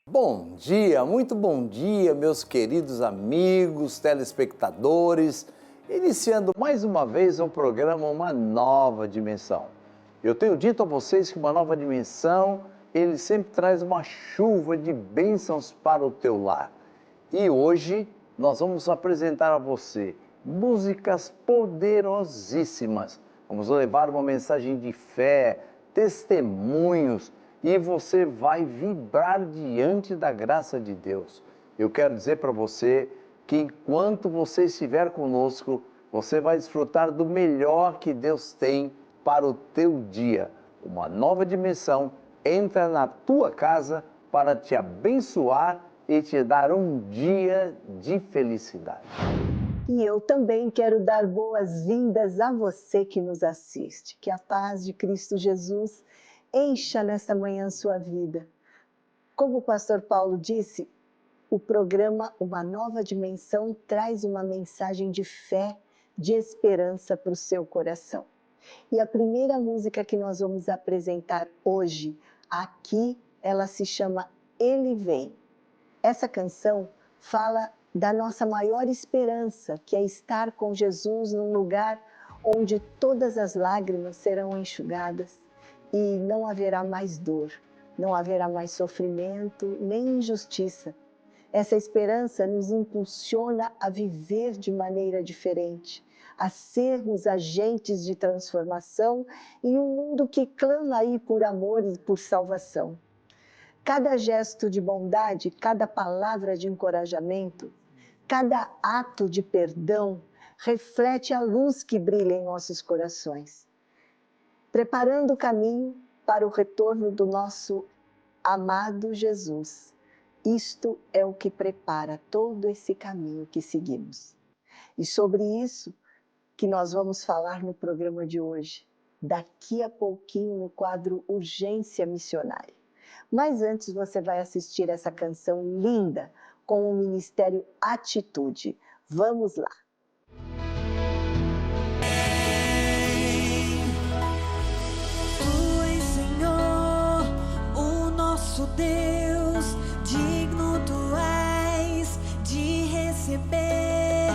Muito bom dia, meus queridos amigos, telespectadores. Iniciando mais uma vez o programa Uma Nova Dimensão. Eu tenho dito a vocês que uma nova dimensão, ele sempre traz uma chuva de bênçãos para o teu lar. E hoje nós vamos apresentar a você músicas poderosíssimas. Vamos levar uma mensagem de fé, testemunhos, e você vai vibrar diante da graça de Deus. Eu quero dizer para você que enquanto você estiver conosco, você vai desfrutar do melhor que Deus tem para o teu dia. Uma nova dimensão entra na tua casa para te abençoar e te dar um dia de felicidade. E eu também quero dar boas-vindas a você que nos assiste. Que a paz de Cristo Jesus encha nesta manhã sua vida. Como o pastor Paulo disse, o programa Uma Nova Dimensão traz uma mensagem de fé, de esperança para o seu coração. E a primeira música que nós vamos apresentar hoje, aqui, ela se chama Ele Vem. Essa canção fala da nossa maior esperança, que é estar com Jesus num lugar onde todas as lágrimas serão enxugadas e não haverá mais dor, não haverá mais sofrimento, nem injustiça. Essa esperança nos impulsiona a viver de maneira diferente, a sermos agentes de transformação em um mundo que clama aí por amor e por salvação. Cada gesto de bondade, cada palavra de encorajamento, cada ato de perdão reflete a luz que brilha em nossos corações, preparando o caminho para o retorno do nosso amado Jesus. Isto é o que prepara todo esse caminho que seguimos. E sobre isso que nós vamos falar no programa de hoje, daqui a pouquinho no quadro Urgência Missionária. Mas antes você vai assistir essa canção linda com o Ministério Atitude. Vamos lá! Oi, Senhor, o nosso Deus, digno tu és de receber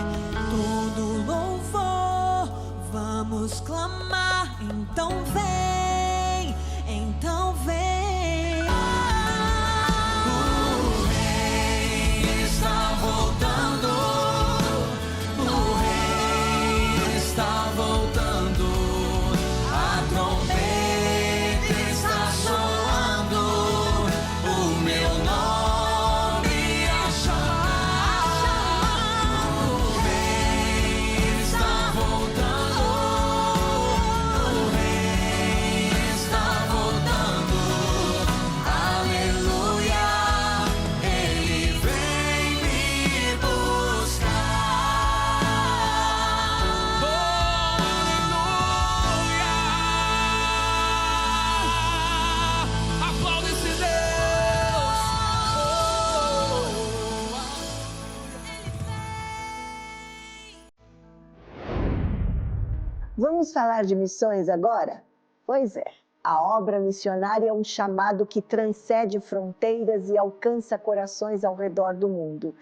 todo louvor. Vamos clamar, então vem, então vem. Vamos falar de missões agora? Pois é, a obra missionária é um chamado que transcende fronteiras e alcança corações ao redor do mundo.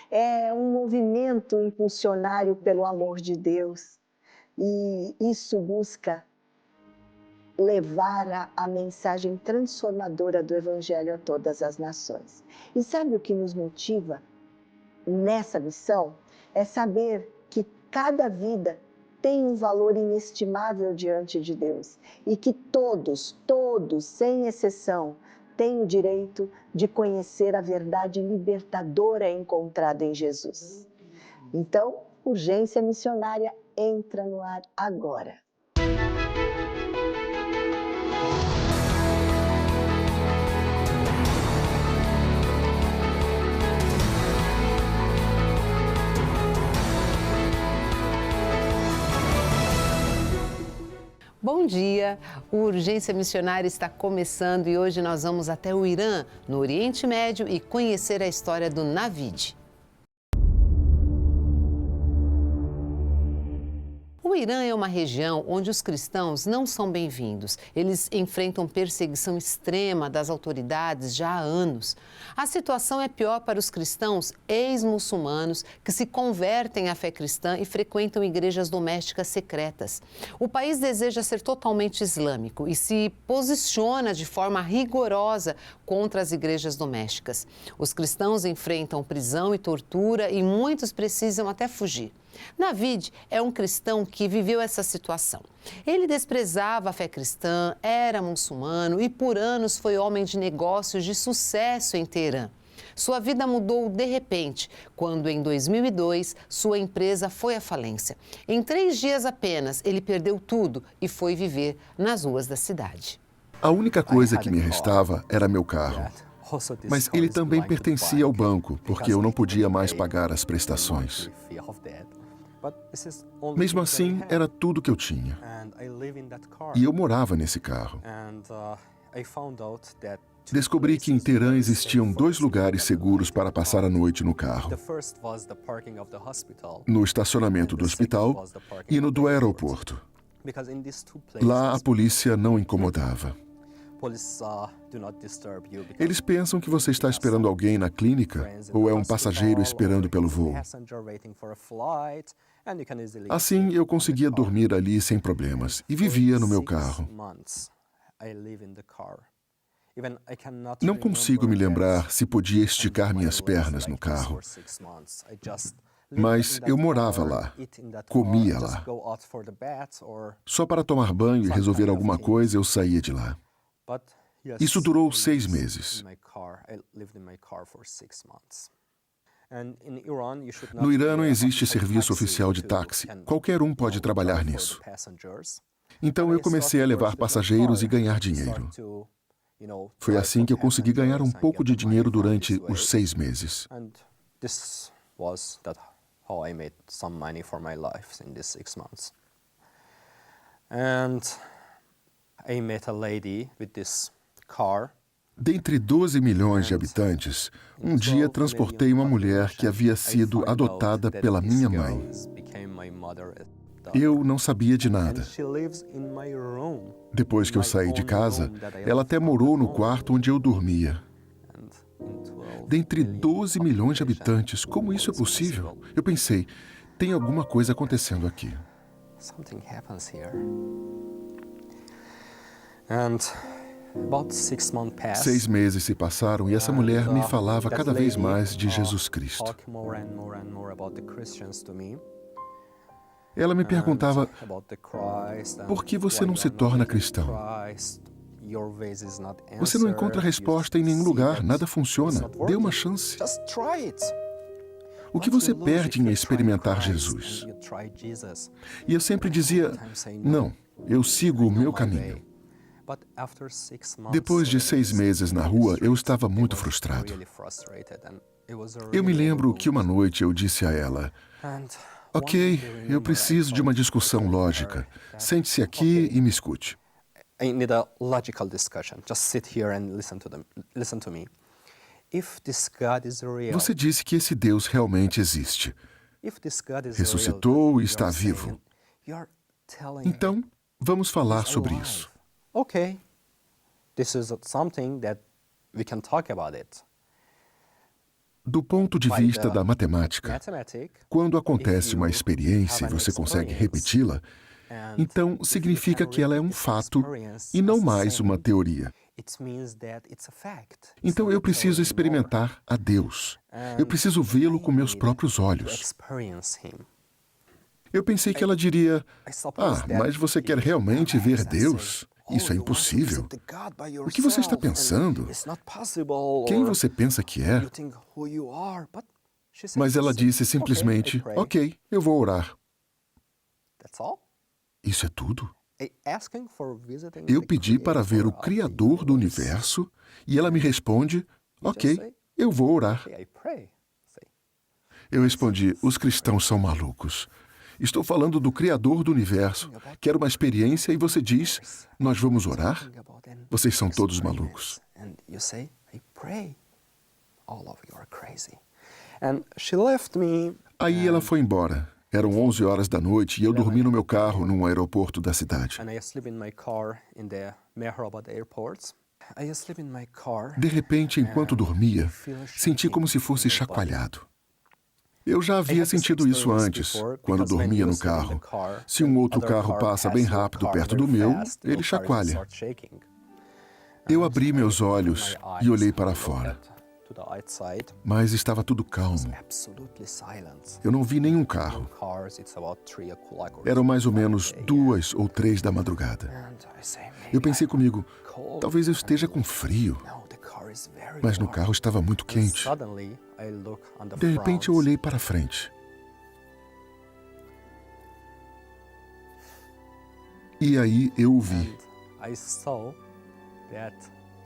É um movimento impulsionário pelo amor de Deus e isso busca levar a mensagem transformadora do Evangelho a todas as nações. E sabe o que nos motiva nessa missão? É saber que cada vida tem um valor inestimável diante de Deus e que todos, sem exceção, têm o direito de conhecer a verdade libertadora encontrada em Jesus. Então, Urgência Missionária entra no ar agora. Bom dia! O Urgência Missionária está começando e hoje nós vamos até o Irã, no Oriente Médio, e conhecer a história do Navid. O O Irã é uma região onde os cristãos não são bem-vindos. Eles enfrentam perseguição extrema das autoridades já há anos. A situação é pior para os cristãos ex-muçulmanos que se convertem à fé cristã e frequentam igrejas domésticas secretas. O país deseja ser totalmente islâmico e se posiciona de forma rigorosa contra as igrejas domésticas. Os cristãos enfrentam prisão e tortura e muitos precisam até fugir. Navid é um cristão que viveu essa situação. Ele desprezava a fé cristã, era muçulmano e por anos foi homem de negócios de sucesso em Teherã. Sua vida mudou de repente, quando em 2002 sua empresa foi à falência. Em 3 dias apenas, ele perdeu tudo e foi viver nas ruas da cidade. A única coisa que me restava era meu carro. Mas ele também pertencia ao banco, porque eu não podia mais pagar as prestações. Mesmo assim, era tudo que eu tinha. E eu morava nesse carro. Descobri que em Teherã existiam 2 lugares seguros para passar a noite no carro. No estacionamento do hospital e no do aeroporto. Lá a polícia não incomodava. Eles pensam que você está esperando alguém na clínica ou é um passageiro esperando pelo voo. Assim, eu conseguia dormir ali sem problemas e vivia no meu carro. Não consigo me lembrar se podia esticar minhas pernas no carro. Mas eu morava lá, comia lá. Só para tomar banho e resolver alguma coisa, eu saía de lá. Isso durou 6 meses. No Irã não existe serviço oficial de táxi. Qualquer um pode trabalhar nisso. Então eu comecei a levar passageiros e ganhar dinheiro. Foi assim que eu consegui ganhar um pouco de dinheiro durante os 6 meses. Dentre 12 milhões de habitantes, um dia transportei uma mulher que havia sido adotada pela minha mãe. Eu não sabia de nada. Depois que eu saí de casa, ela até morou no quarto onde eu dormia. Dentre 12 milhões de habitantes, como isso é possível? Eu pensei, tem alguma coisa acontecendo aqui. 6 meses se passaram e essa mulher me falava cada vez mais de Jesus Cristo. Ela me perguntava, por que você não se torna cristão? Você não encontra resposta em nenhum lugar, nada funciona. Dê uma chance. O que você perde em experimentar Jesus? E eu sempre dizia, não, eu sigo o meu caminho. Depois de 6 meses na rua, eu estava muito frustrado. Eu me lembro que uma noite eu disse a ela, ok, eu preciso de uma discussão lógica. Sente-se aqui e me escute. Você disse que esse Deus realmente existe. Ressuscitou e está vivo. Então, vamos falar sobre isso. Okay, this is something that we can talk about it. Do ponto de vista da matemática, quando acontece uma experiência e você consegue repeti-la, então significa que ela é um fato e não mais uma teoria. Então eu preciso experimentar a Deus. Eu preciso vê-lo com meus próprios olhos. Eu pensei que ela diria, mas você quer realmente ver Deus? Isso é impossível. O que você está pensando? Quem você pensa que é? Mas ela disse simplesmente, ok, eu vou orar. Isso é tudo? Eu pedi para ver o Criador do Universo e ela me responde, ok, eu vou orar. Eu respondi, os cristãos são malucos. Estou falando do Criador do Universo. Quero uma experiência e você diz, nós vamos orar? Vocês são todos malucos. Aí ela foi embora. Eram 11 horas da noite e eu dormi no meu carro num aeroporto da cidade. De repente, enquanto dormia, senti como se fosse chacoalhado. Eu já havia sentido isso antes, quando dormia no carro. Se um outro carro passa bem rápido perto do meu, ele chacoalha. Eu abri meus olhos e olhei para fora. Mas estava tudo calmo. Eu não vi nenhum carro. Eram mais ou menos 2 ou 3 da madrugada. Eu pensei comigo, talvez eu esteja com frio. Mas no carro estava muito quente. De repente eu olhei para frente. E aí eu o vi.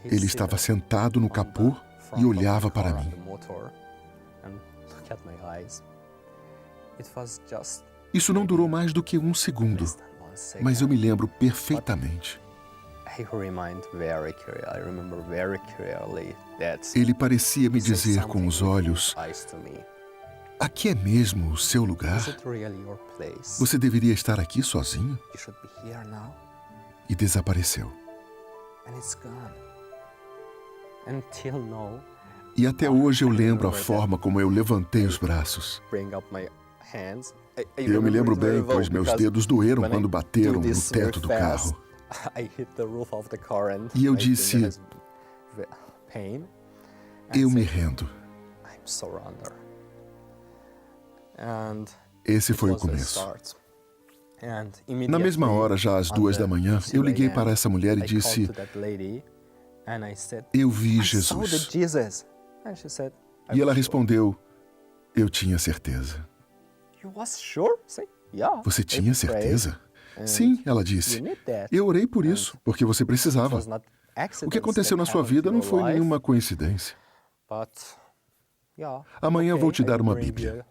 Ele estava sentado no capô e olhava para mim. Isso não durou mais do que um segundo, mas eu me lembro perfeitamente. Ele parecia me dizer com os olhos, aqui é mesmo o seu lugar? Você deveria estar aqui sozinho? E desapareceu. E até hoje eu lembro a forma como eu levantei os braços. Eu me lembro bem, pois meus dedos doeram quando bateram no teto do carro. E eu disse, eu me rendo. Esse foi o começo. Na mesma hora, já às 2 da manhã, eu liguei para essa mulher e disse, eu vi Jesus. E ela respondeu, eu tinha certeza. Você tinha certeza? Sim, ela disse. Eu orei por isso, porque você precisava. O que aconteceu na sua vida não foi nenhuma coincidência. Amanhã vou te dar uma Bíblia.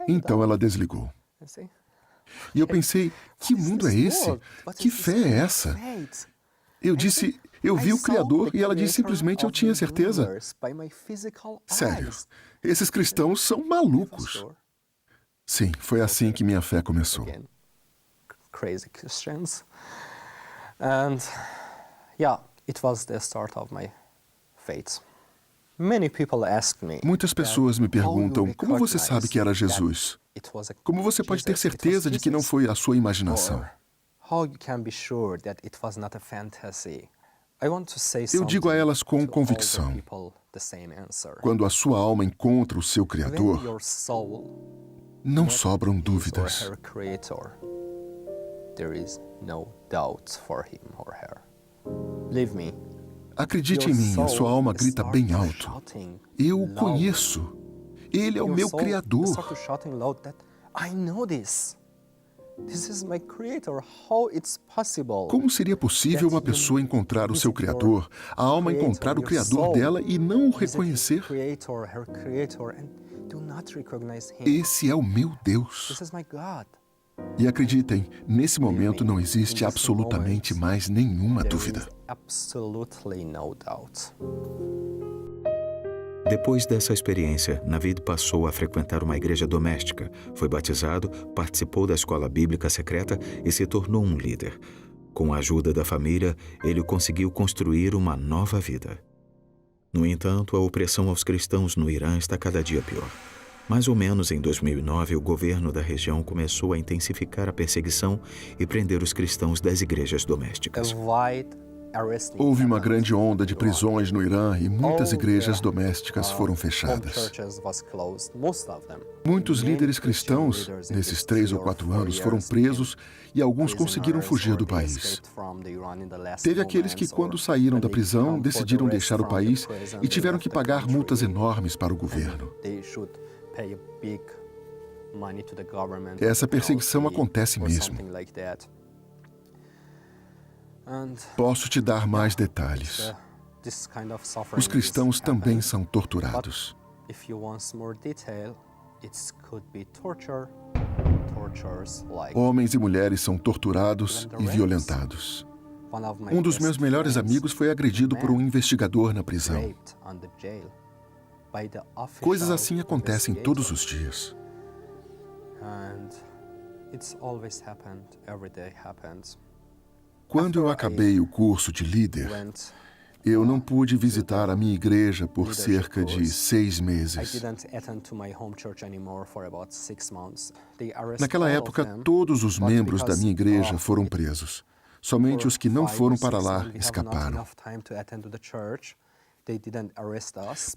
Então ela desligou. E eu pensei, que mundo é esse? Que fé é essa? Eu disse, eu vi o Criador e ela disse simplesmente, eu tinha certeza. Sério, esses cristãos são malucos. Sim, foi assim que minha fé começou. Crazy Christians. And yeah, it was the start of my faith. Many people ask me. Muitas pessoas me perguntam, como você sabe que era Jesus? Como você pode ter certeza de que não foi a sua imaginação? Eu digo a elas com convicção, quando a sua alma encontra o seu Criador, não sobram dúvidas. Acredite em mim, a sua alma grita bem alto. Eu o conheço. Ele é o meu Criador. Como seria possível uma pessoa encontrar o seu Criador, a alma encontrar o Criador dela e não o reconhecer? Esse é o meu Deus. E acreditem, nesse momento não existe absolutamente mais nenhuma dúvida. Depois dessa experiência, Navid passou a frequentar uma igreja doméstica, foi batizado, participou da escola bíblica secreta e se tornou um líder. Com a ajuda da família, ele conseguiu construir uma nova vida. No entanto, a opressão aos cristãos no Irã está cada dia pior. Mais ou menos em 2009, o governo da região começou a intensificar a perseguição e prender os cristãos das igrejas domésticas. Houve uma grande onda de prisões no Irã e muitas igrejas domésticas foram fechadas. Muitos líderes cristãos, nesses 3 ou 4 anos, foram presos e alguns conseguiram fugir do país. Teve aqueles que, quando saíram da prisão, decidiram deixar o país e tiveram que pagar multas enormes para o governo. Essa perseguição acontece mesmo. Posso te dar mais detalhes. Os cristãos também são torturados. Homens e mulheres são torturados e violentados. Um dos meus melhores amigos foi agredido por um investigador na prisão. Coisas assim acontecem todos os dias. And it's always happened, every day happens. Quando eu acabei o curso de líder, eu não pude visitar a minha igreja por cerca de 6 meses. Naquela época, todos os membros da minha igreja foram presos. Somente os que não foram para lá escaparam.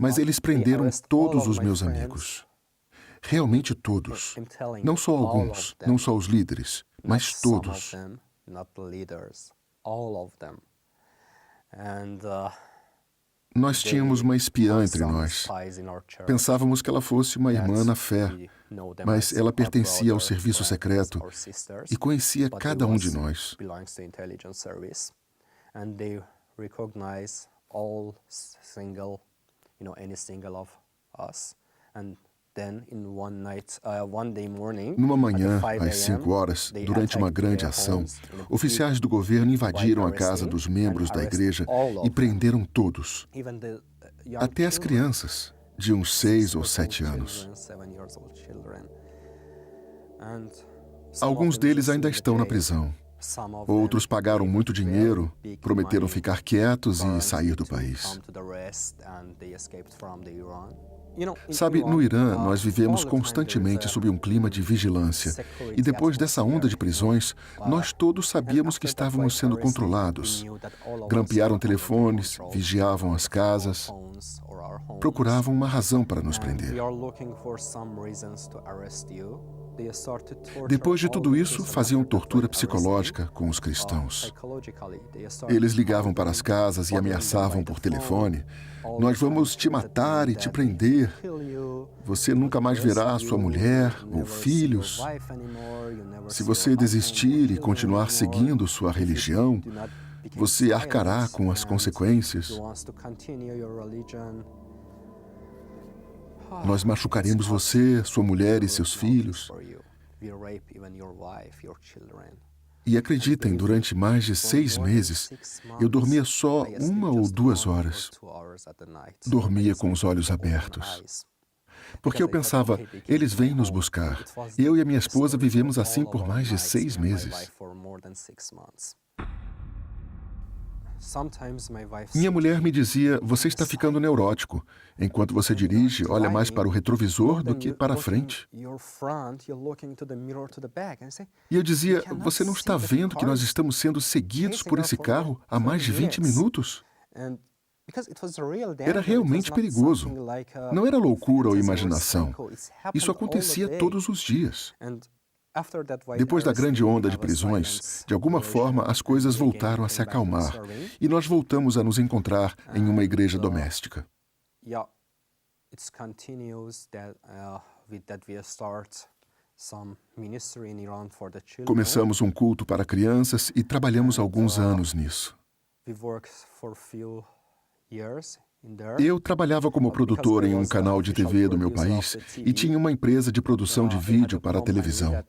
Mas eles prenderam todos os meus amigos. Realmente todos. Não só alguns, não só os líderes, mas todos. Nós tínhamos uma espiã entre nós. Pensávamos que ela fosse uma irmã na fé, mas ela pertencia ao serviço secreto e conhecia cada um de nós. Numa manhã, às 5 horas, durante uma grande ação, oficiais do governo invadiram a casa dos membros da igreja e prenderam todos, até as crianças, de uns 6 ou 7 anos. Alguns deles ainda estão na prisão. Outros pagaram muito dinheiro, prometeram ficar quietos e sair do país. Sabe, no Irã, nós vivemos constantemente sob um clima de vigilância. E depois dessa onda de prisões, nós todos sabíamos que estávamos sendo controlados. Grampearam telefones, vigiavam as casas, procuravam uma razão para nos prender. Depois de tudo isso, faziam tortura psicológica com os cristãos. Eles ligavam para as casas e ameaçavam por telefone: "Nós vamos te matar e te prender. Você nunca mais verá sua mulher ou filhos. Se você desistir e continuar seguindo sua religião, você arcará com as consequências. Nós machucaremos você, sua mulher e seus filhos." E acreditem, durante mais de 6 meses, eu dormia só 1 ou 2 horas. Dormia com os olhos abertos. Porque eu pensava, eles vêm nos buscar. Eu e a minha esposa vivemos assim por mais de 6 meses. Minha mulher me dizia: "Você está ficando neurótico. Enquanto você dirige, olha mais para o retrovisor do que para a frente." E eu dizia: "Você não está vendo que nós estamos sendo seguidos por esse carro há mais de 20 minutos?" Era realmente perigoso. Não era loucura ou imaginação. Isso acontecia todos os dias. Depois da grande onda de prisões, de alguma forma as coisas voltaram a se acalmar e nós voltamos a nos encontrar em uma igreja doméstica. Começamos um culto para crianças e trabalhamos alguns anos nisso. Eu trabalhava como produtor em um canal de TV do meu país e tinha uma empresa de produção de vídeo para a televisão.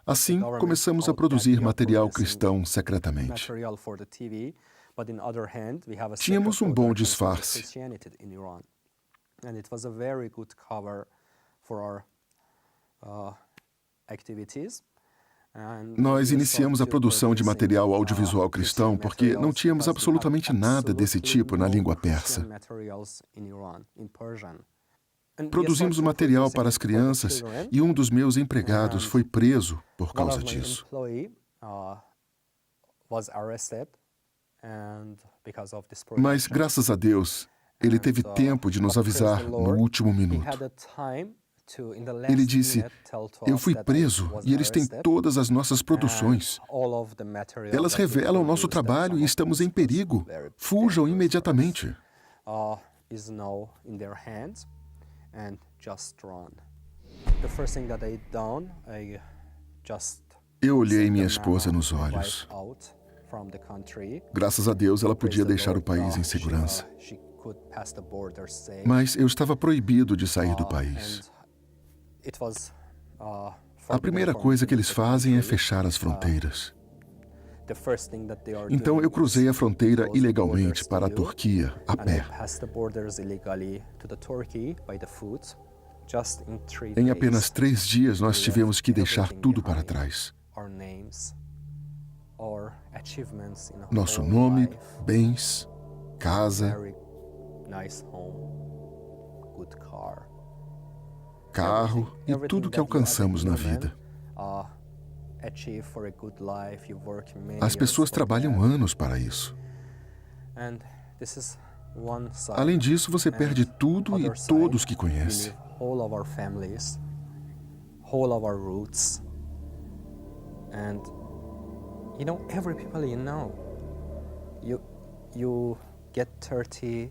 Assim, começamos a produzir material cristão secretamente. Tínhamos um bom disfarce. Nós iniciamos a produção de material audiovisual cristão porque não tínhamos absolutamente nada desse tipo na língua persa. Produzimos o material para as crianças e um dos meus empregados foi preso por causa disso. Mas, graças a Deus, ele teve tempo de nos avisar no último minuto. Ele disse: "Eu fui preso e eles têm todas as nossas produções. Elas revelam nosso trabalho e estamos em perigo. Fujam imediatamente." Eu olhei minha esposa nos olhos. Graças a Deus, ela podia deixar o país em segurança. Mas eu estava proibido de sair do país. A primeira coisa que eles fazem é fechar as fronteiras. Então eu cruzei a fronteira ilegalmente para a Turquia, a pé. Em apenas 3 dias, nós tivemos que deixar tudo para trás. Nosso nome, bens, casa, carro e tudo que alcançamos na vida. As pessoas trabalham anos para isso. Além disso, você perde tudo e todos que conhece. Every people you know, you get 33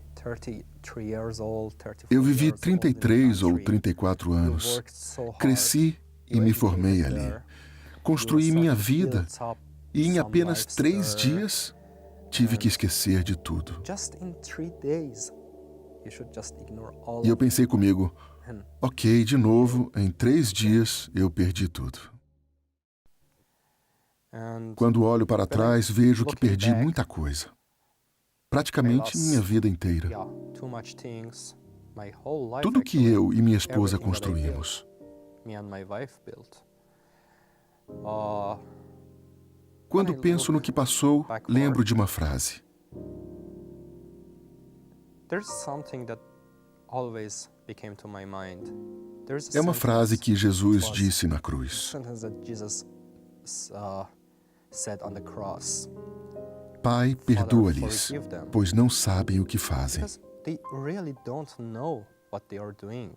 years old, 34 Eu vivi years old in the 33 ou country. 34 You anos. worked so hard, Cresci e you me formei educated ali. there, Construí you minha sort of vida built up e em some apenas lives 3 there. dias tive que esquecer de tudo. Just in 3 days, you should just ignore all E eu of pensei comigo, it. ok, de novo, em 3 dias eu perdi tudo. And Quando olho para trás, vejo que perdi muita coisa. Praticamente minha vida inteira. yeah, too much things. My whole life, Tudo que actually, eu e minha esposa everything that I built, construímos. me and my wife built. Quando penso no que passou, lembro de uma frase. There's something that always became to my mind. There's a É uma frase sentence que Jesus was- disse na cruz. sentence that Jesus said on the cross. Pai, perdoa-lhes, forgive them. pois não sabem o que fazem. Because they really don't know what they are doing.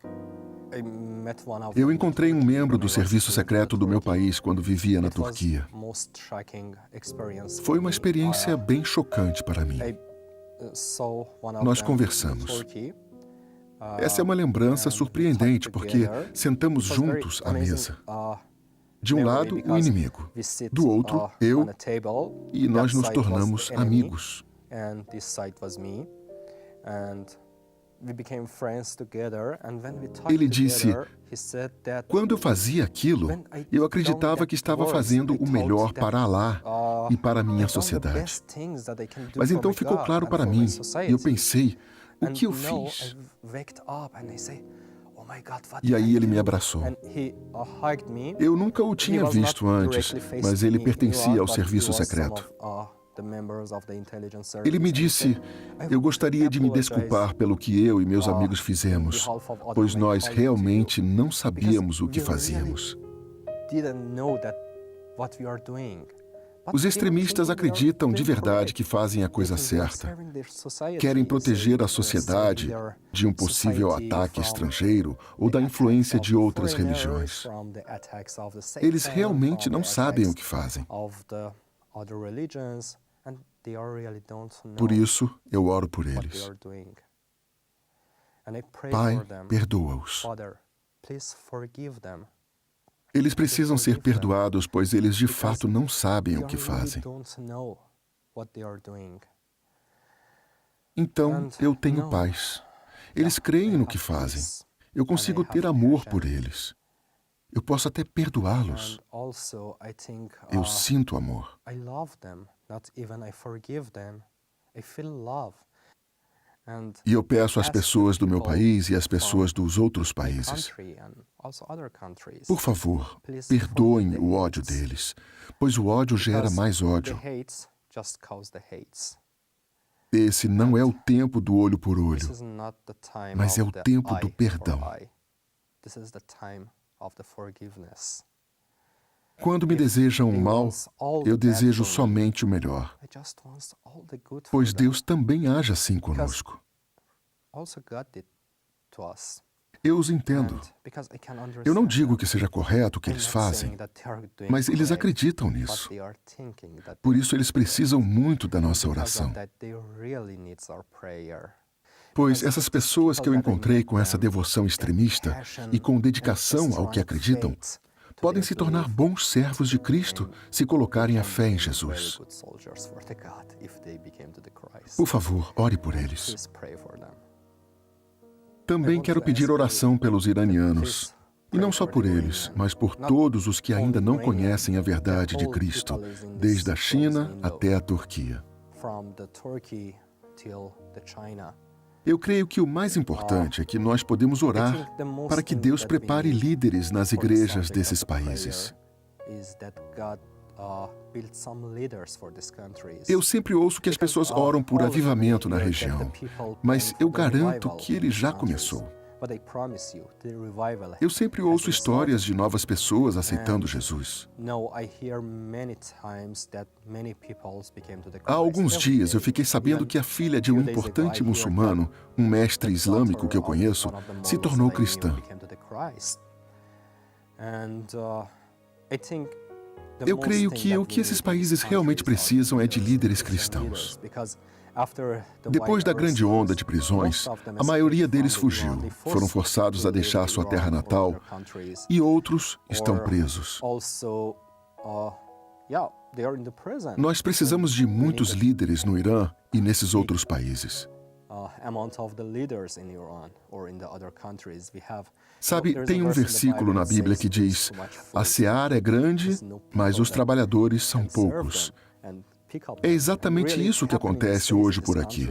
I met one of Eu them encontrei um in membro do Turkey when I was serviço living secreto in do meu Turkey. país quando vivia na It was Turquia. most shocking experience Foi for uma me. experiência bem chocante para mim. I saw one of Nós them in conversamos. Turkey. Essa é uma lembrança And surpreendente, we talked porque together. sentamos It was very juntos à amazing, mesa. De um memory lado, o because inimigo. we sit, Do outro, eu, on a table. e nós That nos side was tornamos the enemy, amigos. and this side was me. And we became friends together. And when we talked Ele disse, together, he said that Quando eu fazia aquilo, when I eu done acreditava that que estava works, fazendo I o thought melhor that, para Alá e para a minha I've done the sociedade. best things that I can do Mas for então my ficou God claro and para for my mim, e eu society. pensei, o And que eu now fiz? I waked up and I say, "Oh my God, what E did aí I ele me do?" abraçou. And he hugged me. Eu nunca o tinha He was visto not antes, directly facing mas ele me, pertencia ao but he serviço was some secreto. of, the members of the intelligence Ele me service. And he disse, said, "I eu gostaria de me apologize desculpar pelo que eu e meus amigos on fizemos, behalf of other pois my nós colleagues to realmente you, não because sabíamos o que we really fazíamos. didn't know that what we are doing." But Os they extremistas think they are acreditam de doing verdade correct. que fazem a coisa They think they are certa. serving their society, Querem proteger a saving sociedade their de um possível society ataque from estrangeiro ou da the influência attacks de of outras foreigners, religiões. from the attacks of the Eles Satan, realmente from não the sabem o attacks que fazem. of the other religions, and they really don't know Por isso, eu oro por what they eles. are doing. And I pray Pai, for them. perdoa-os. Father, please forgive them. Eles precisam ser perdoados, pois eles de Because fato não sabem o que they really fazem. don't know what they are doing. Então, And eu tenho no, paz. Eles yeah, creem I no have que fazem. peace, Eu and I consigo have ter amor por passion. eles. Eu posso até perdoá-los. And also, I think Eu sinto amor. I love them. Not even I forgive them. I feel love. And E eu peço às ask pessoas do meu people país e às from pessoas dos outros my países, country and also other countries, por favor, please perdoem forgive o the ódio hates, deles, pois o ódio gera because mais ódio. The hates just cause the hates. Esse não é o tempo do olho por This olho, is not the time mas é of o the tempo eye do for perdão. eye. This is the time of the forgiveness. Quando me If desejam they mal, want all eu the bad desejo for me, somente o melhor, I just want all the good for pois them. Deus também age assim conosco. Also God did to us. Eu os entendo. And because I can Eu não understand digo them, que seja correto o que I'm eles not fazem, saying that they are doing mas eles correct, acreditam but nisso. they are thinking that Por they isso are eles precisam muito da nossa because of oração. that they really needs our prayer. Pois essas pessoas que eu encontrei com essa devoção extremista e com dedicação ao que acreditam, podem se tornar bons servos de Cristo se colocarem a fé em Jesus. Por favor, ore por eles. Também quero pedir oração pelos iranianos. E não só por eles, mas por todos os que ainda não conhecem a verdade de Cristo, desde a China até a Turquia. Eu creio que o mais importante é que nós podemos orar para que Deus prepare líderes nas igrejas desses países. Eu sempre ouço que as pessoas oram por avivamento na região, mas eu garanto que ele já começou. Eu sempre ouço histórias de novas pessoas aceitando Jesus. Há alguns dias eu fiquei sabendo que a filha de um importante muçulmano, um mestre islâmico que eu conheço, se tornou cristã. Eu creio que o que esses países realmente precisam é de líderes cristãos. Depois da grande onda de prisões, a maioria deles fugiu, foram forçados a deixar sua terra natal e outros estão presos. Nós precisamos de muitos líderes no Irã e nesses outros países. Sabe, tem um versículo na Bíblia que diz: a seara é grande, mas os trabalhadores são poucos. É exatamente isso que acontece hoje por aqui.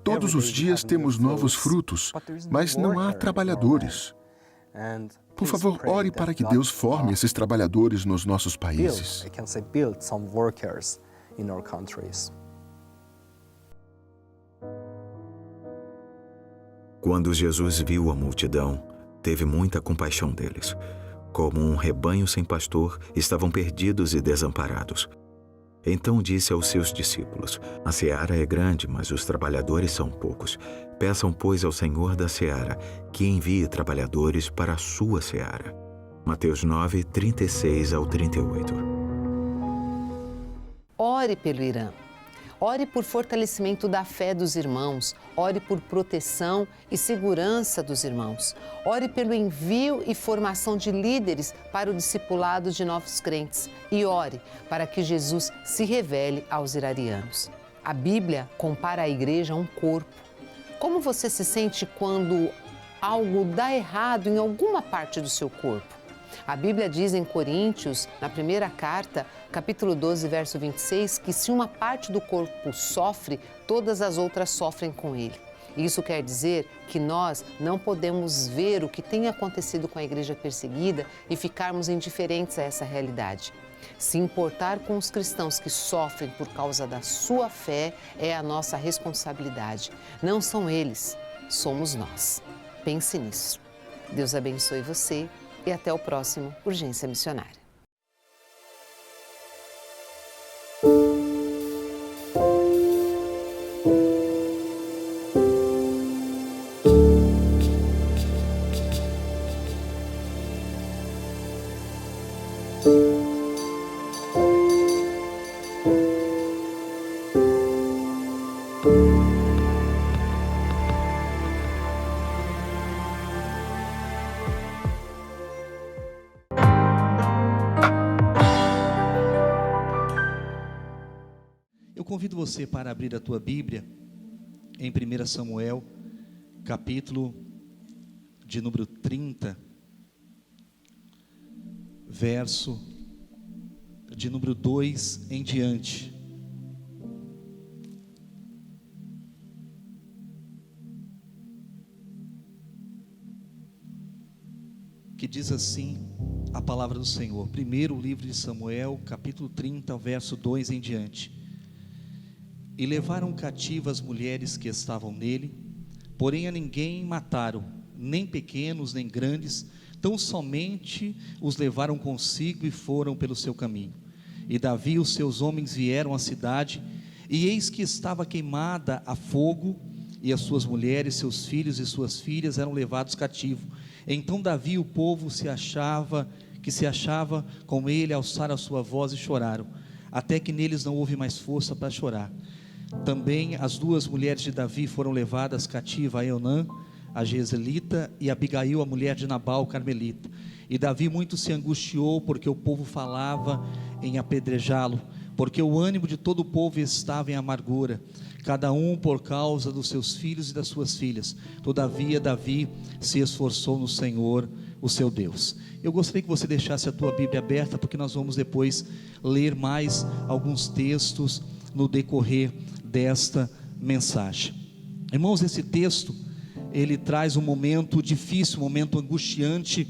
Todos os dias temos novos frutos, mas não há trabalhadores. Por favor, ore para que Deus forme esses trabalhadores nos nossos países. Quando Jesus viu a multidão, teve muita compaixão deles. Como um rebanho sem pastor, estavam perdidos e desamparados. Então disse aos seus discípulos: a seara é grande, mas os trabalhadores são poucos. Peçam, pois, ao Senhor da seara que envie trabalhadores para a sua seara. Mateus 9, 36 ao 38. Ore pelo Irã. Ore por fortalecimento da fé dos irmãos. Ore por proteção e segurança dos irmãos. Ore pelo envio e formação de líderes para o discipulado de novos crentes. E ore para que Jesus se revele aos iranianos. A Bíblia compara a igreja a um corpo. Como você se sente quando algo dá errado em alguma parte do seu corpo? A Bíblia diz em Coríntios, na primeira carta, capítulo 12, verso 26, que se uma parte do corpo sofre, todas as outras sofrem com ele. Isso quer dizer que nós não podemos ver o que tem acontecido com a igreja perseguida e ficarmos indiferentes a essa realidade. Se importar com os cristãos que sofrem por causa da sua fé é a nossa responsabilidade. Não são eles, somos nós. Pense nisso. Deus abençoe você. E até o próximo Urgência Missionária. Convido você para abrir a tua Bíblia em 1 Samuel, capítulo de número 30, verso de número 2 em diante. Que diz assim a palavra do Senhor. Primeiro livro de Samuel, capítulo 30, verso 2 em diante. E levaram cativas as mulheres que estavam nele, porém a ninguém mataram, nem pequenos, nem grandes, tão somente os levaram consigo e foram pelo seu caminho. E Davi e os seus homens vieram à cidade, e eis que estava queimada a fogo, e as suas mulheres, seus filhos e suas filhas eram levados cativos. Então Davi e o povo que se achava com ele alçaram a sua voz e choraram, até que neles não houve mais força para chorar. Também as duas mulheres de Davi foram levadas cativas, a Eunã, a Jezreelita, e Abigail, a mulher de Nabal, o carmelita. E Davi muito se angustiou, porque o povo falava em apedrejá-lo, porque o ânimo de todo o povo estava em amargura, cada um por causa dos seus filhos e das suas filhas. Todavia Davi se esforçou no Senhor, o seu Deus. Eu gostaria que você deixasse a tua Bíblia aberta, porque nós vamos depois ler mais alguns textos no decorrer desta mensagem. Irmãos, esse texto, ele traz um momento difícil, um momento angustiante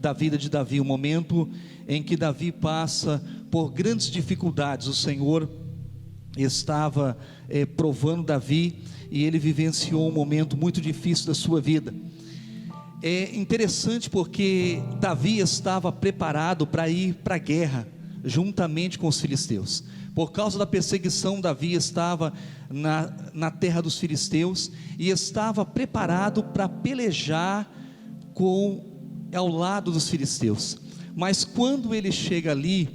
da vida de Davi, um momento em que Davi passa por grandes dificuldades. O Senhor estava provando Davi, e ele vivenciou um momento muito difícil da sua vida. É interessante porque Davi estava preparado para ir para a guerra, juntamente com os filisteus. Por causa da perseguição, Davi estava na terra dos filisteus, e estava preparado para pelejar ao lado dos filisteus. Mas quando ele chega ali,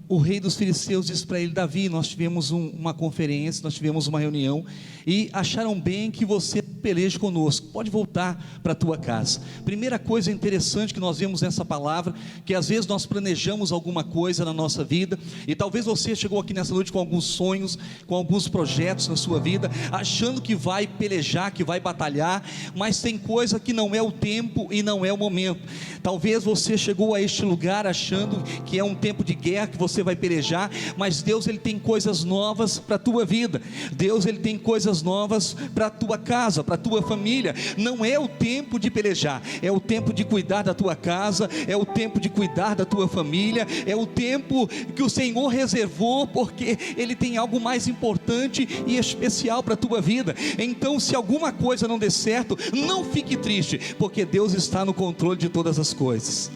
o rei dos filisteus diz para ele: Davi, nós tivemos uma conferência, nós tivemos uma reunião, e acharam bem que você peleje conosco, pode voltar para a tua casa. Primeira coisa interessante que nós vemos nessa palavra, que às vezes nós planejamos alguma coisa na nossa vida, e talvez você chegou aqui nessa noite com alguns sonhos, com alguns projetos na sua vida, achando que vai pelejar, que vai batalhar, mas tem coisa que não é o tempo e não é o momento. Talvez você chegou a este lugar achando que é um tempo de guerra, que você vai pelejar, mas Deus, ele tem coisas novas para a tua vida. Deus, ele tem coisas novas para a tua casa, para a tua família. Não é o tempo de pelejar, é o tempo de cuidar da tua casa, é o tempo de cuidar da tua família, é o tempo que o Senhor reservou, porque ele tem algo mais importante e especial para a tua vida. Então, se alguma coisa não der certo, não fique triste, porque Deus está no controle de todas as coisas.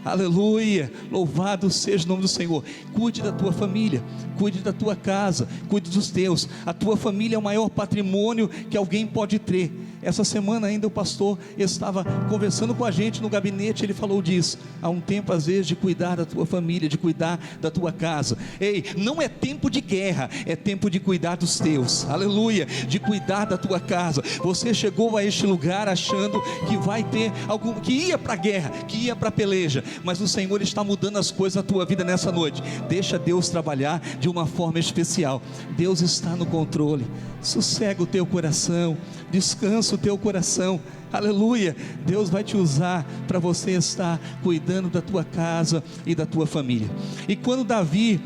Aleluia, louvado seja o nome do Senhor. Cuide da tua família, cuide da tua casa, cuide dos teus. A tua família é o maior patrimônio que alguém pode ter. Essa semana ainda o pastor estava conversando com a gente no gabinete, ele falou disso. Há um tempo às vezes de cuidar da tua família, de cuidar da tua casa. Ei, não é tempo de guerra, é tempo de cuidar dos teus. Aleluia, de cuidar da tua casa. Você chegou a este lugar achando que vai ter algum, que ia para a guerra, que ia para a peleja, mas o Senhor está mudando as coisas na tua vida nessa noite. Deixa Deus trabalhar de uma forma especial. Deus está no controle. Sossega o teu coração, descansa o teu coração. Aleluia, Deus vai te usar para você estar cuidando da tua casa e da tua família. E quando Davi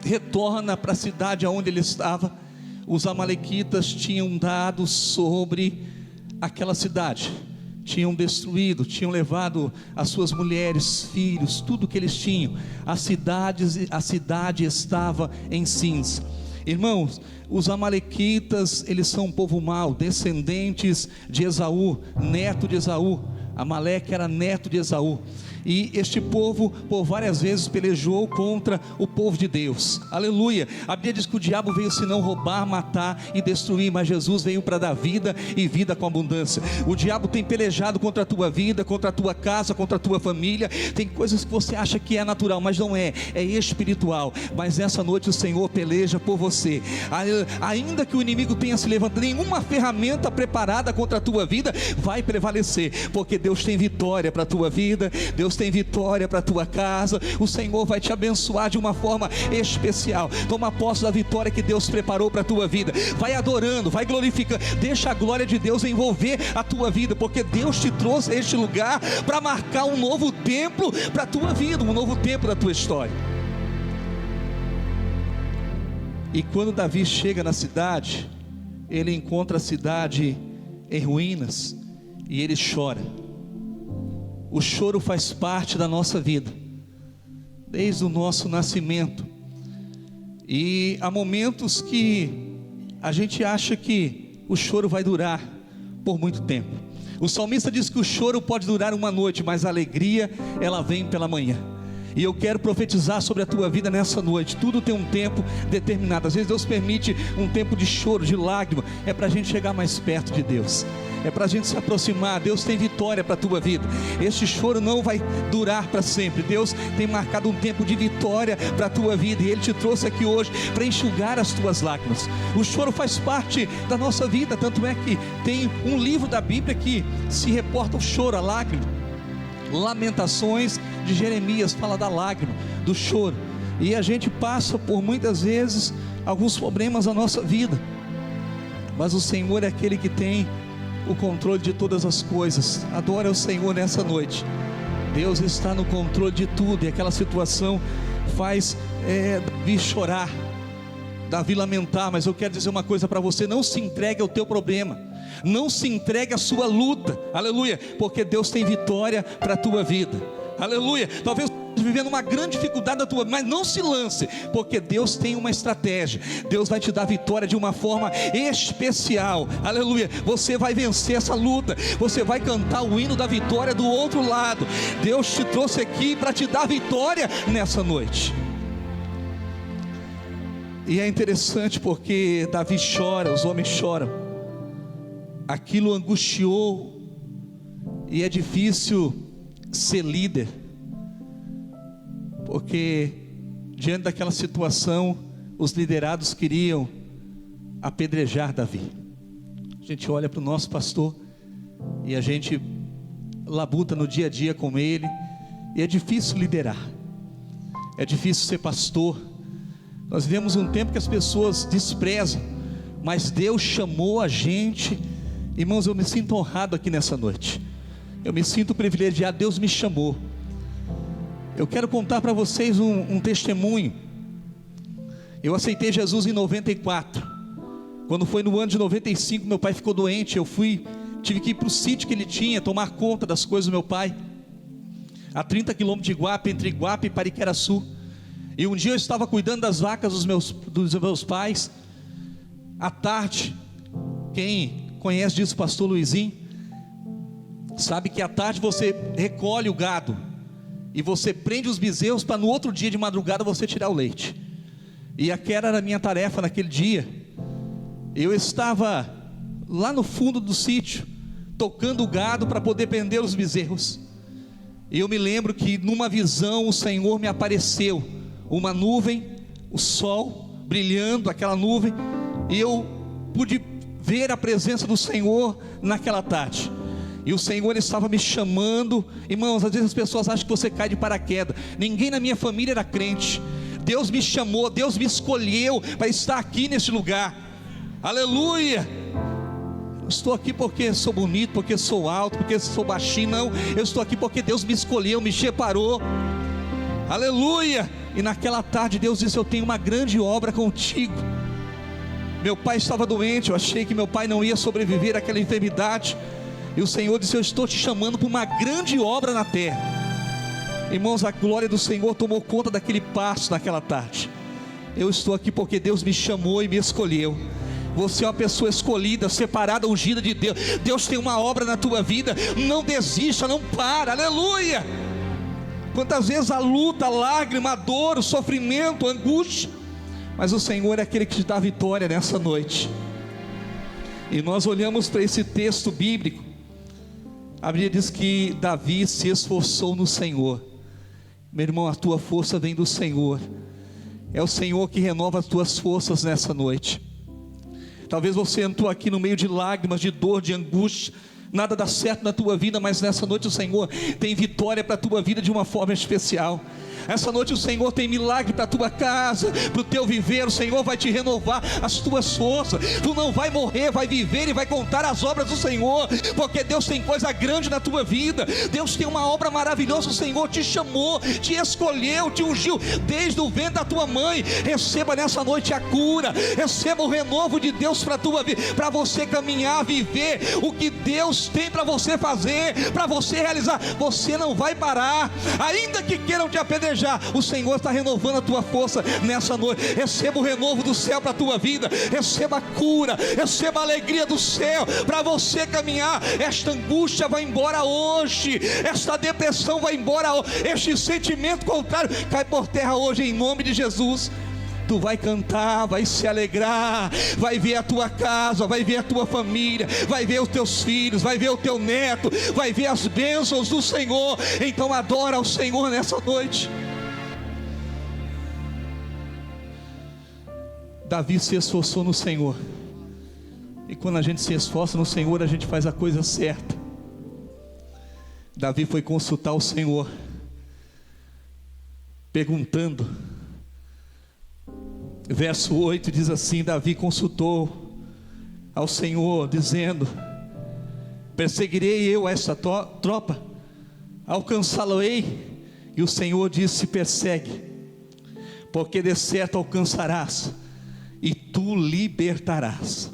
retorna para a cidade onde ele estava, os amalequitas tinham dado sobre aquela cidade, tinham destruído, tinham levado as suas mulheres, filhos, tudo que eles tinham. A cidade estava em cinza. Irmãos, os amalequitas, eles são um povo mau, descendentes de Esaú, neto de Esaú. Amaleque era neto de Esaú. E este povo por várias vezes pelejou contra o povo de Deus. Aleluia. A Bíblia diz que o diabo veio senão roubar, matar e destruir, mas Jesus veio para dar vida e vida com abundância. O diabo tem pelejado contra a tua vida, contra a tua casa, contra a tua família. Tem coisas que você acha que é natural, mas não é, é espiritual. Mas nessa noite o Senhor peleja por você. Ainda que o inimigo tenha se levantado, nenhuma ferramenta preparada contra a tua vida vai prevalecer, porque Deus tem vitória para a tua vida, Deus tem vitória para a tua casa. O Senhor vai te abençoar de uma forma especial. Toma posse da vitória que Deus preparou para a tua vida. Vai adorando, vai glorificando, deixa a glória de Deus envolver a tua vida, porque Deus te trouxe a este lugar para marcar um novo templo para a tua vida, um novo templo da tua história. E quando Davi chega na cidade, ele encontra a cidade em ruínas e ele chora. O choro faz parte da nossa vida, desde o nosso nascimento. E há momentos que a gente acha que o choro vai durar por muito tempo. O salmista diz que o choro pode durar uma noite, mas a alegria, ela vem pela manhã. E eu quero profetizar sobre a tua vida nessa noite. Tudo tem um tempo determinado. Às vezes Deus permite um tempo de choro, de lágrima. É para a gente chegar mais perto de Deus, é para a gente se aproximar. Deus tem vitória para a tua vida. Este choro não vai durar para sempre. Deus tem marcado um tempo de vitória para a tua vida, e Ele te trouxe aqui hoje para enxugar as tuas lágrimas. O choro faz parte da nossa vida. Tanto é que tem um livro da Bíblia que se reporta o choro, a lágrima. Lamentações de Jeremias fala da lágrima, do choro. E a gente passa por muitas vezes alguns problemas na nossa vida, mas o Senhor é aquele que tem o controle de todas as coisas. Adora o Senhor nessa noite. Deus está no controle de tudo, e aquela situação faz Davi chorar. Davi lamentar, mas eu quero dizer uma coisa para você: não se entregue ao teu problema, não se entregue à sua luta, aleluia, porque Deus tem vitória para a tua vida, aleluia. Talvez vivendo uma grande dificuldade na tua vida, mas não se lance, porque Deus tem uma estratégia. Deus vai te dar vitória de uma forma especial, aleluia. Você vai vencer essa luta, você vai cantar o hino da vitória do outro lado. Deus te trouxe aqui para te dar vitória nessa noite. E é interessante porque Davi chora, os homens choram, aquilo angustiou, e é difícil ser líder, porque diante daquela situação, os liderados queriam apedrejar Davi. A gente olha para o nosso pastor e a gente labuta no dia a dia com ele, e é difícil liderar, é difícil ser pastor. Nós vivemos um tempo que as pessoas desprezam, mas Deus chamou a gente. Irmãos, eu me sinto honrado aqui nessa noite, eu me sinto privilegiado, Deus me chamou. Eu quero contar para vocês um testemunho. Eu aceitei Jesus em 94, quando foi no ano de 95, meu pai ficou doente. Tive que ir para o sítio que ele tinha, tomar conta das coisas do meu pai, a 30 quilômetros de Iguape, entre Iguape e Pariqueraçu. E um dia eu estava cuidando das vacas dos meus pais, à tarde. Quem conhece disso, pastor Luizinho, sabe que à tarde você recolhe o gado, e você prende os bezerros para no outro dia de madrugada você tirar o leite. E aquela era a minha tarefa naquele dia. Eu estava lá no fundo do sítio, tocando o gado para poder prender os bezerros. E eu me lembro que numa visão o Senhor me apareceu, uma nuvem, o sol brilhando, aquela nuvem, e eu pude ver a presença do Senhor naquela tarde. E o Senhor estava me chamando. Irmãos, às vezes as pessoas acham que você cai de paraquedas. Ninguém na minha família era crente. Deus me chamou, Deus me escolheu para estar aqui neste lugar, aleluia. Não estou aqui porque sou bonito, porque sou alto, porque sou baixinho, não. Eu estou aqui porque Deus me escolheu, me separou, aleluia. E naquela tarde Deus disse: eu tenho uma grande obra contigo. Meu pai estava doente, eu achei que meu pai não ia sobreviver àquela enfermidade, e o Senhor disse: eu estou te chamando para uma grande obra na terra. Irmãos, a glória do Senhor tomou conta daquele pasto naquela tarde. Eu estou aqui porque Deus me chamou e me escolheu. Você é uma pessoa escolhida, separada, ungida de Deus. Deus tem uma obra na tua vida. Não desista, não para, aleluia. Quantas vezes a luta, a lágrima, a dor, o sofrimento, a angústia, mas o Senhor é aquele que te dá vitória nessa noite. E nós olhamos para esse texto bíblico. A Bíblia diz que Davi se esforçou no Senhor. Meu irmão, a tua força vem do Senhor. É o Senhor que renova as tuas forças nessa noite. Talvez você entrou aqui no meio de lágrimas, de dor, de angústia. Nada dá certo na tua vida, mas nessa noite o Senhor tem vitória para a tua vida de uma forma especial. Essa noite o Senhor tem milagre para a tua casa, para o teu viver. O Senhor vai te renovar as tuas forças. Tu não vai morrer, vai viver e vai contar as obras do Senhor, porque Deus tem coisa grande na tua vida. Deus tem uma obra maravilhosa. O Senhor te chamou, te escolheu, te ungiu desde o ventre da tua mãe. Receba nessa noite a cura, receba o renovo de Deus para a tua vida, para você caminhar, viver o que Deus tem para você fazer, para você realizar. Você não vai parar, ainda que queiram te apedrejar. O Senhor está renovando a tua força nessa noite. Receba o renovo do céu para a tua vida, receba a cura, receba a alegria do céu para você caminhar. Esta angústia vai embora hoje, esta depressão vai embora hoje, este sentimento contrário cai por terra hoje em nome de Jesus. Tu vai cantar, vai se alegrar, vai ver a tua casa, vai ver a tua família, vai ver os teus filhos, vai ver o teu neto, vai ver as bênçãos do Senhor. Então adora ao Senhor nessa noite. Davi se esforçou no Senhor, e quando a gente se esforça no Senhor, a gente faz a coisa certa. Davi foi consultar o Senhor, perguntando. Verso 8 diz assim: Davi consultou ao Senhor, dizendo: perseguirei eu esta tropa, alcançá-lo-ei? E o Senhor disse: persegue, porque de certo alcançarás, e tu libertarás.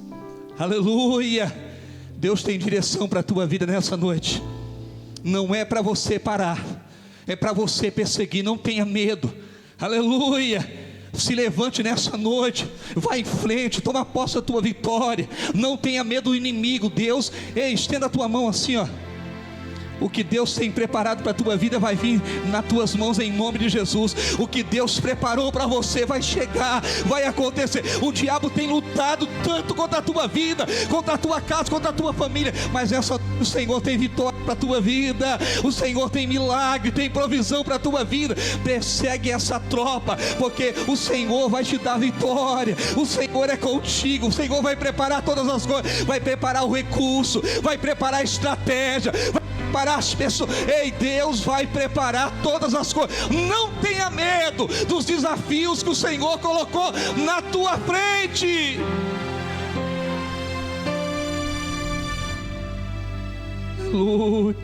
Aleluia! Deus tem direção para a tua vida nessa noite. Não é para você parar, é para você perseguir. Não tenha medo. Aleluia! Se levante nessa noite, vai em frente, toma posse da tua vitória. Não tenha medo do inimigo. Deus, estenda a tua mão assim, ó. O que Deus tem preparado para a tua vida vai vir nas tuas mãos em nome de Jesus. O que Deus preparou para você vai chegar, vai acontecer. O diabo tem lutado tanto contra a tua vida, contra a tua casa, contra a tua família, mas o Senhor tem vitória para a tua vida. O Senhor tem milagre, tem provisão para a tua vida. Persegue essa tropa, porque o Senhor vai te dar vitória. O Senhor é contigo. O Senhor vai preparar todas as coisas, vai preparar o recurso, vai preparar a estratégia, vai preparar as pessoas. Deus vai preparar todas as coisas. Não tenha medo dos desafios que o Senhor colocou na tua frente. Aleluia.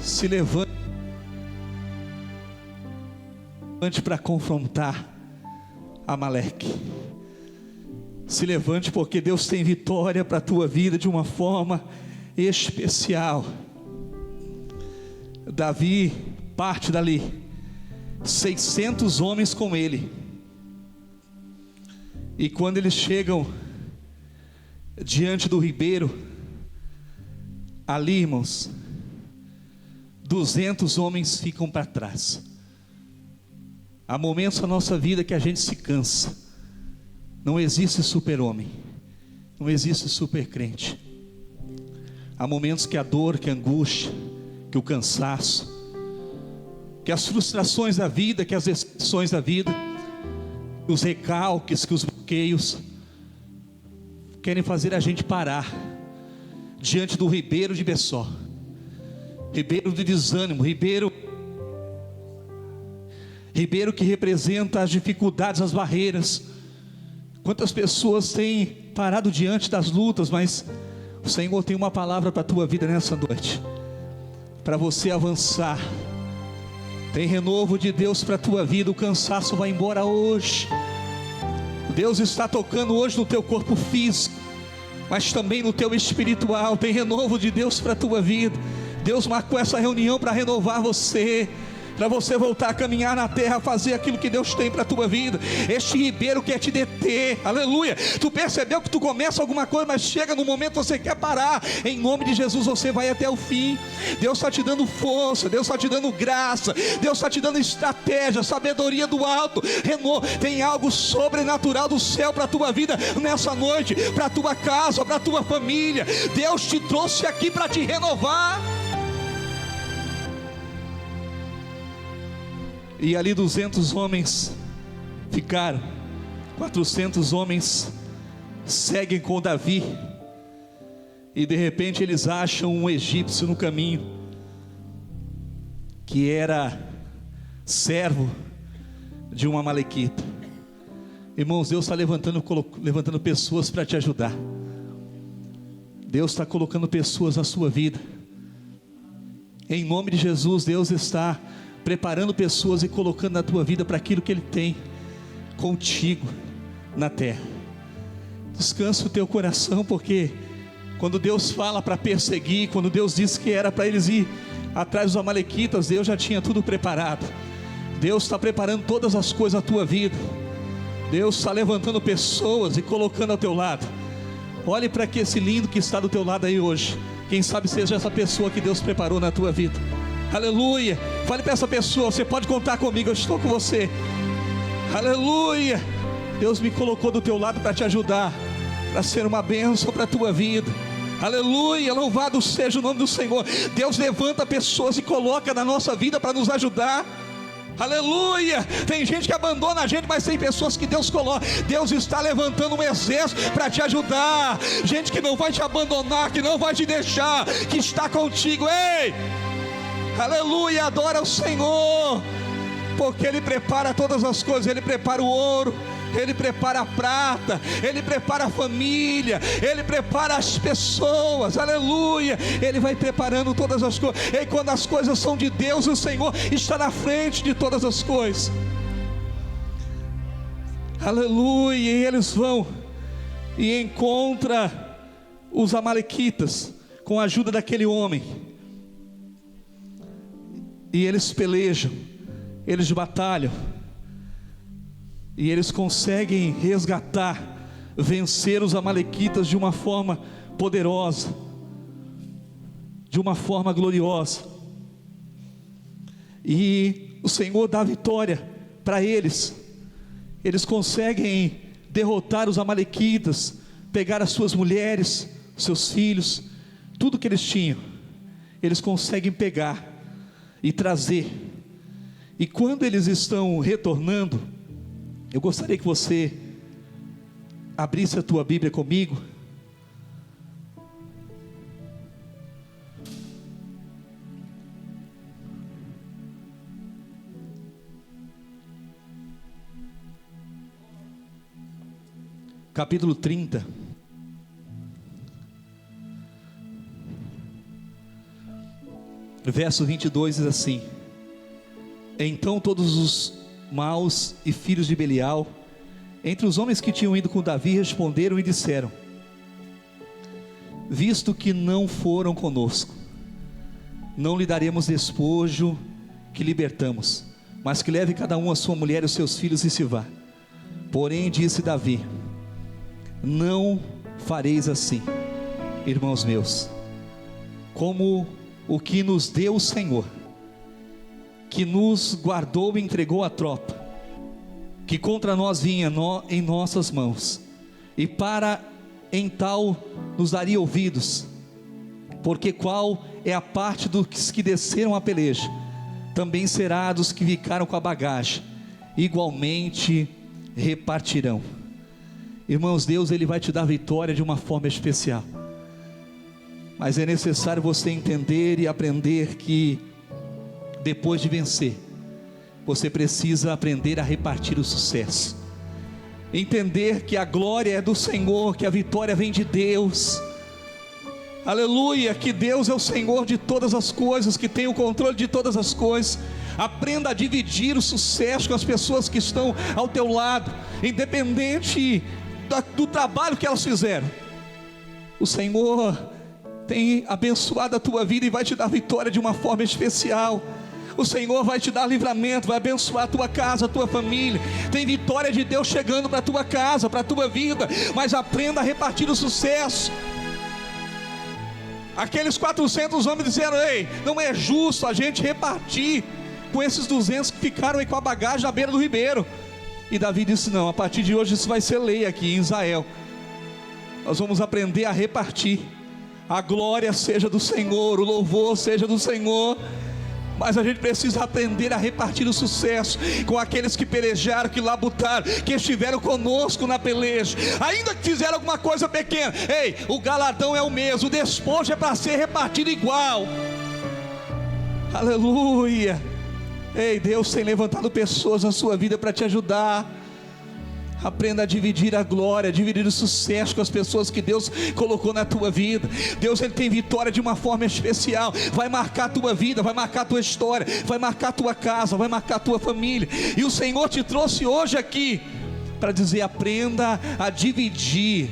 Se levante para confrontar Amaleque. Se levante, porque Deus tem vitória para a tua vida de uma forma especial. Davi parte dali, 600 homens com ele, e quando eles chegam diante do ribeiro, ali, irmãos, 200 homens ficam para trás. Há momentos na nossa vida que a gente se cansa. Não existe super-homem, não existe super-crente. Há momentos que a dor, que a angústia, que o cansaço, que as frustrações da vida, que as decepções da vida, os recalques, que os bloqueios querem fazer a gente parar diante do ribeiro de Bessó, ribeiro de desânimo, ribeiro que representa as dificuldades, as barreiras. Quantas pessoas têm parado diante das lutas, mas o Senhor tem uma palavra para a tua vida nessa noite, para você avançar. Tem renovo de Deus para a tua vida. O cansaço vai embora hoje. Deus está tocando hoje no teu corpo físico, mas também no teu espiritual. Tem renovo de Deus para a tua vida. Deus marcou essa reunião para renovar você, para você voltar a caminhar na terra, fazer aquilo que Deus tem para a tua vida. Este ribeiro quer te deter, aleluia. Tu percebeu que tu começa alguma coisa, mas chega no momento que você quer parar. Em nome de Jesus você vai até o fim. Deus está te dando força, Deus está te dando graça, Deus está te dando estratégia, sabedoria do alto. Tem algo sobrenatural do céu para a tua vida nessa noite, para a tua casa, para a tua família. Deus te trouxe aqui para te renovar. E ali 200 homens ficaram, 400 homens seguem com Davi, e de repente eles acham um egípcio no caminho, que era servo de uma amalequita. Irmãos, Deus está levantando pessoas para te ajudar. Deus está colocando pessoas na sua vida. Em nome de Jesus, Deus está preparando pessoas e colocando na tua vida para aquilo que Ele tem contigo na terra. Descansa o teu coração, porque quando Deus fala para perseguir, quando Deus disse que era para eles ir atrás dos amalequitas, Deus já tinha tudo preparado. Deus está preparando todas as coisas na tua vida. Deus está levantando pessoas e colocando ao teu lado. Olhe para esse lindo que está do teu lado aí hoje. Quem sabe seja essa pessoa que Deus preparou na tua vida. Aleluia. Fale para essa pessoa: você pode contar comigo, eu estou com você. Aleluia. Deus me colocou do teu lado para te ajudar, para ser uma bênção para a tua vida. Aleluia, louvado seja o nome do Senhor. Deus levanta pessoas e coloca na nossa vida para nos ajudar. Aleluia. Tem gente que abandona a gente, mas tem pessoas que Deus coloca. Deus está levantando um exército para te ajudar. Gente que não vai te abandonar, que não vai te deixar, que está contigo. Ei, aleluia, adora o Senhor, porque Ele prepara todas as coisas. Ele prepara o ouro, Ele prepara a prata, Ele prepara a família, Ele prepara as pessoas, aleluia. Ele vai preparando todas as coisas. E quando as coisas são de Deus, o Senhor está na frente de todas as coisas. Aleluia. E eles vão e encontram os amalequitas com a ajuda daquele homem. E eles pelejam, eles batalham. E eles conseguem resgatar, vencer os amalequitas de uma forma poderosa, de uma forma gloriosa. E o Senhor dá vitória para eles. Eles conseguem derrotar os amalequitas, pegar as suas mulheres, seus filhos, tudo que eles tinham, eles conseguem pegar e trazer. E quando eles estão retornando, eu gostaria que você abrisse a tua Bíblia comigo. Capítulo 30. Verso 22 diz assim: Então todos os maus e filhos de Belial, entre os homens que tinham ido com Davi, responderam e disseram: Visto que não foram conosco, não lhe daremos despojo que libertamos, mas que leve cada um a sua mulher e os seus filhos e se vá. Porém disse Davi: Não fareis assim, irmãos meus, como o que nos deu o Senhor, que nos guardou e entregou a tropa, que contra nós vinha em nossas mãos, e para em tal nos daria ouvidos, porque qual é a parte dos que desceram a peleja, também será dos que ficaram com a bagagem, igualmente repartirão. Irmãos, Deus ele vai te dar vitória de uma forma especial, mas é necessário você entender e aprender que depois de vencer, você precisa aprender a repartir o sucesso, entender que a glória é do Senhor, que a vitória vem de Deus. Aleluia, que Deus é o Senhor de todas as coisas, que tem o controle de todas as coisas. Aprenda a dividir o sucesso com as pessoas que estão ao teu lado, independente do trabalho que elas fizeram. O Senhor tem abençoado a tua vida e vai te dar vitória de uma forma especial. O Senhor vai te dar livramento, vai abençoar a tua casa, a tua família. Tem vitória de Deus chegando para a tua casa, para a tua vida. Mas aprenda a repartir o sucesso. Aqueles 400 homens disseram: Ei, não é justo a gente repartir com esses 200 que ficaram aí com a bagagem à beira do ribeiro. E Davi disse: Não, a partir de hoje isso vai ser lei aqui em Israel. Nós vamos aprender a repartir. A glória seja do Senhor, o louvor seja do Senhor, mas a gente precisa aprender a repartir o sucesso com aqueles que pelejaram, que labutaram, que estiveram conosco na peleja, ainda que fizeram alguma coisa pequena. Ei, o galardão é o mesmo, o despojo é para ser repartido igual. Aleluia. Ei, Deus tem levantado pessoas na sua vida para te ajudar. Aprenda a dividir a glória, dividir o sucesso com as pessoas que Deus colocou na tua vida. Deus ele tem vitória de uma forma especial. Vai marcar a tua vida, vai marcar a tua história, vai marcar a tua casa, vai marcar a tua família. E o Senhor te trouxe hoje aqui para dizer: aprenda a dividir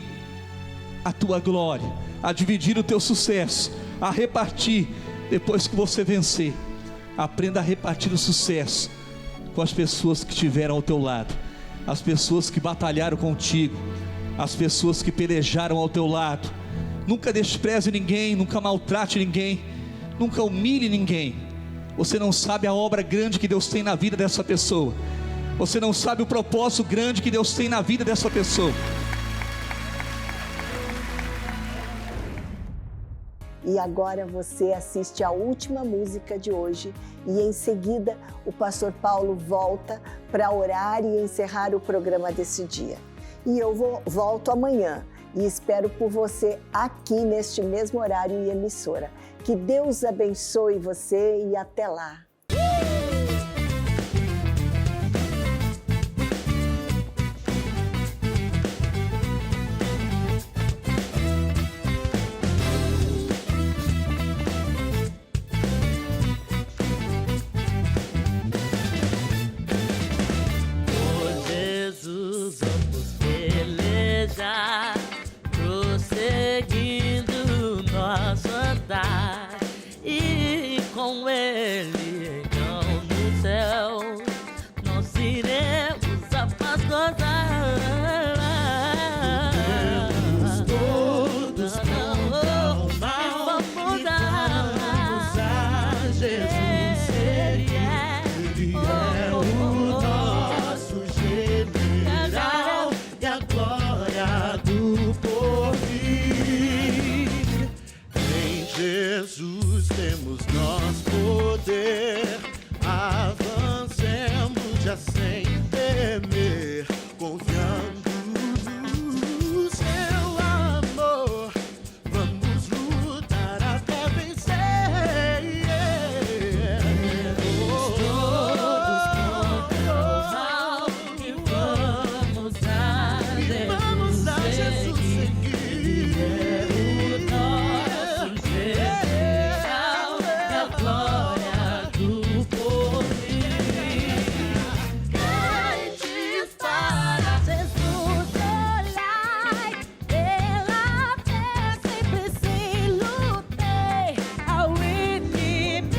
a tua glória, a dividir o teu sucesso, a repartir depois que você vencer. Aprenda a repartir o sucesso com as pessoas que estiveram ao teu lado, as pessoas que batalharam contigo, as pessoas que pelejaram ao teu lado. Nunca despreze ninguém, nunca maltrate ninguém, nunca humilhe ninguém. Você não sabe a obra grande que Deus tem na vida dessa pessoa. Você não sabe o propósito grande que Deus tem na vida dessa pessoa. E agora você assiste a última música de hoje e em seguida o pastor Paulo volta para orar e encerrar o programa desse dia. E eu volto amanhã e espero por você aqui neste mesmo horário e emissora. Que Deus abençoe você e até lá. Jesus. com Ele, então no céu nós iremos a paz gozar. Todos vão mal e vamos a Jesus. Ele é o nosso general e a glória do porvir. Em Jesus temos nós poder, avancemos já sem temer, confiando no seu amor, vamos lutar até vencer. Todos contra o mal e vamos a Jesus seguir. O nosso general e a glória do porvir. Crentes para Jesus olhai, pela fé sempre se lutei, ao inimigo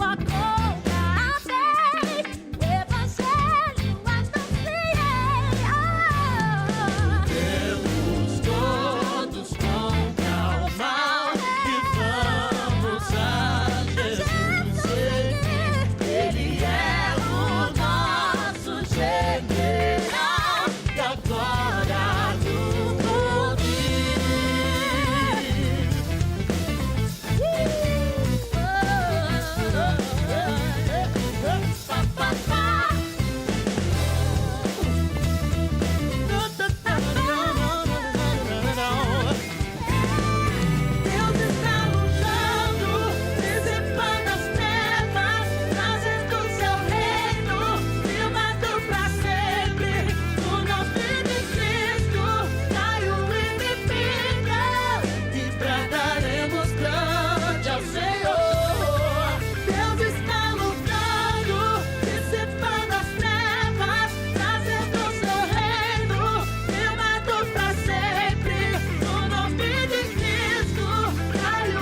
a combater, o evangelho anunciei. Temos todos contra o mal e vamos a Jesus seguir. Ele é o nosso general e a glória do porvir. Deus está lutando, dissipando as trevas, trazendo seu reino, firmado pra sempre. No nome de Cristo, cai o inimigo e bradaremos grande ao Senhor. Deus está lutando, dissipando as trevas, trazendo seu reino, firmado pra sempre. No nome de Cristo, cai o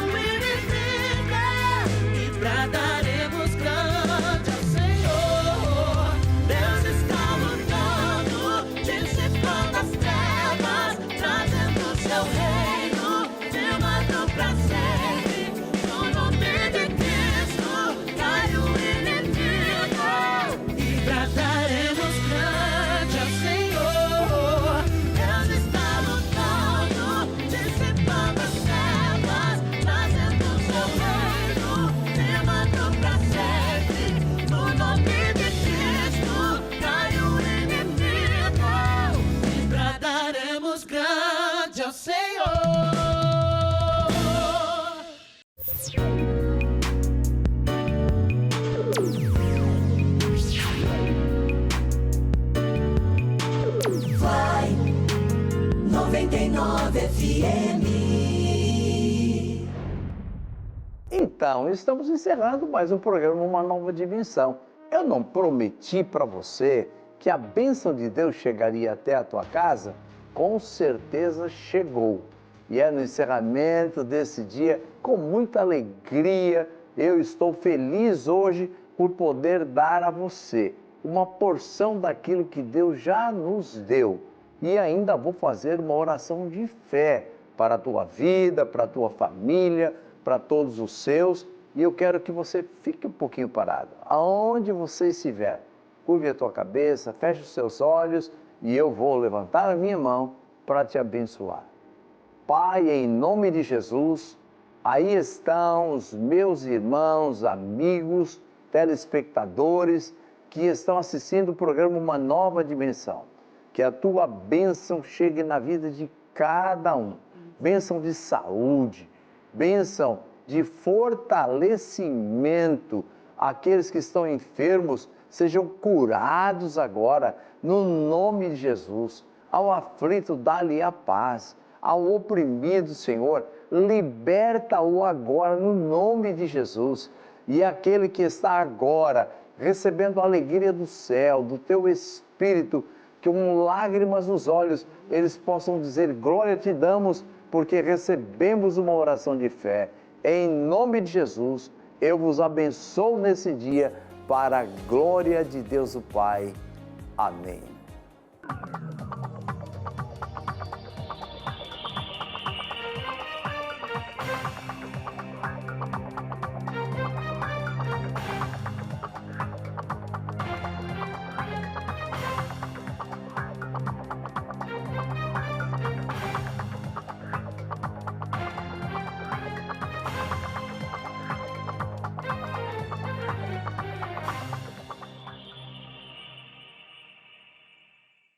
inimigo e bradaremos grande ao Senhor. Deus está lutando, dissipando as trevas, trazendo seu reino, firmado pra sempre. No nome de Cristo, cai o inimigo e bradaremos grande ao Senhor. Deus está lutando, dissipando as trevas, trazendo seu reino, firmado pra sempre. No nome de Cristo, cai o inimigo e bradaremos grande ao Senhor. Vai 99 FM. Então, estamos encerrando mais um programa, Uma Nova Dimensão. Eu não prometi para você que a bênção de Deus chegaria até a tua casa? Com certeza chegou. E é no encerramento desse dia, com muita alegria, eu estou feliz hoje por poder dar a você uma porção daquilo que Deus já nos deu. E ainda vou fazer uma oração de fé para a tua vida, para a tua família, para todos os seus. E eu quero que você fique um pouquinho parado. Aonde você estiver, curve a tua cabeça, feche os seus olhos e eu vou levantar a minha mão para te abençoar. Pai, em nome de Jesus, aí estão os meus irmãos, amigos, telespectadores que estão assistindo o programa Uma Nova Dimensão. Que a tua bênção chegue na vida de cada um. Bênção de saúde, bênção de fortalecimento. Aqueles que estão enfermos sejam curados agora, no nome de Jesus. Ao aflito, dá-lhe a paz. Ao oprimido, Senhor, liberta-o agora, no nome de Jesus. E aquele que está agora recebendo a alegria do céu, do teu Espírito, que com lágrimas nos olhos, eles possam dizer: glória te damos, porque recebemos uma oração de fé. Em nome de Jesus, Eu vos abençoo nesse dia, para a glória de Deus o Pai. Amém.